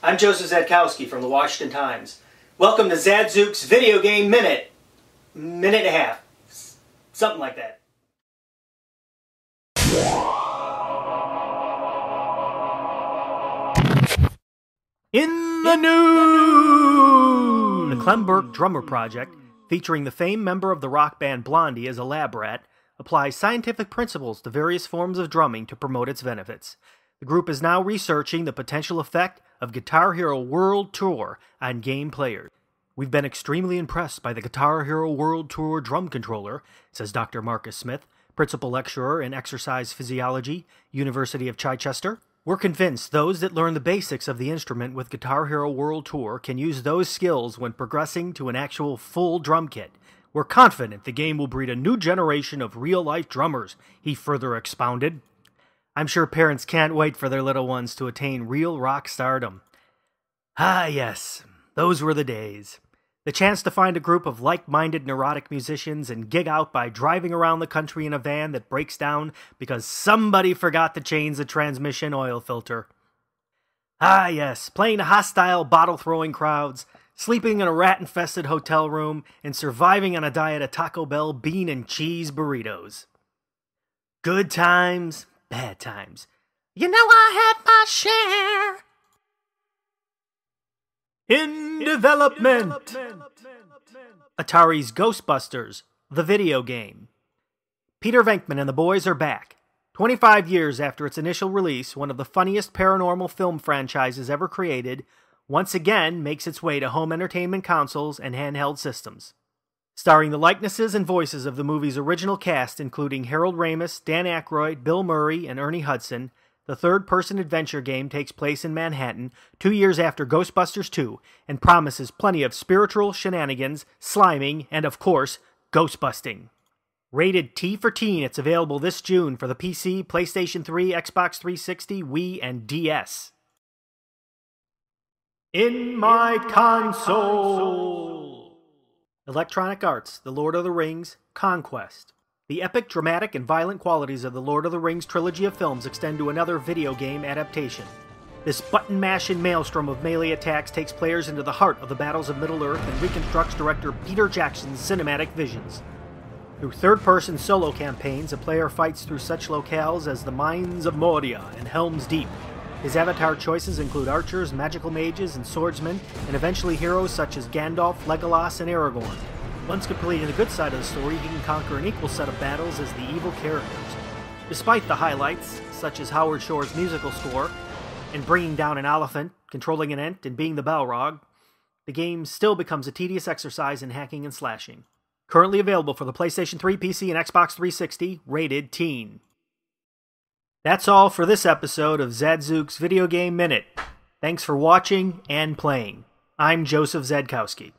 I'm Joseph Zadzooks from the Washington Times. Welcome to Zadzooks Video Game Minute. Minute and a half. Something like that. In the news! The Klemberg Drummer Project, featuring the famed member of the rock band Blondie as a lab rat, applies scientific principles to various forms of drumming to promote its benefits. The group is now researching the potential effect of Guitar Hero World Tour on game players. We've been extremely impressed by the Guitar Hero World Tour drum controller, says Dr. Marcus Smith, principal lecturer in exercise physiology, University of Chichester. We're convinced those that learn the basics of the instrument with Guitar Hero World Tour can use those skills when progressing to an actual full drum kit. We're confident the game will breed a new generation of real-life drummers, he further expounded. I'm sure parents can't wait for their little ones to attain real rock stardom. Ah, yes, those were the days. The chance to find a group of like-minded neurotic musicians and gig out by driving around the country in a van that breaks down because somebody forgot to change the transmission oil filter. Ah, yes, playing to hostile, bottle-throwing crowds, sleeping in a rat-infested hotel room, and surviving on a diet of Taco Bell bean and cheese burritos. Good times. Bad times. You know I had my share. In development. Atari's Ghostbusters, the video game. Peter Venkman and the boys are back. 25 years after its initial release, one of the funniest paranormal film franchises ever created once again makes its way to home entertainment consoles and handheld systems. Starring the likenesses and voices of the movie's original cast, including Harold Ramis, Dan Aykroyd, Bill Murray, and Ernie Hudson, the third-person adventure game takes place in Manhattan 2 years after Ghostbusters 2 and promises plenty of spiritual shenanigans, sliming, and, of course, ghostbusting. Rated T for Teen, it's available this June for the PC, PlayStation 3, Xbox 360, Wii, and DS. In my console! Electronic Arts, The Lord of the Rings, Conquest. The epic, dramatic, and violent qualities of the Lord of the Rings trilogy of films extend to another video game adaptation. This button-mashing maelstrom of melee attacks takes players into the heart of the battles of Middle-earth and reconstructs director Peter Jackson's cinematic visions. Through third-person solo campaigns, a player fights through such locales as the Mines of Moria and Helm's Deep. His avatar choices include archers, magical mages, and swordsmen, and eventually heroes such as Gandalf, Legolas, and Aragorn. Once completing the good side of the story, he can conquer an equal set of battles as the evil characters. Despite the highlights, such as Howard Shore's musical score, and bringing down an elephant, controlling an ent, and being the Balrog, the game still becomes a tedious exercise in hacking and slashing. Currently available for the PlayStation 3, PC, and Xbox 360, rated teen. That's all for this episode of Zadzooks Video Game Minute. Thanks for watching and playing. I'm Joseph Zadzooks.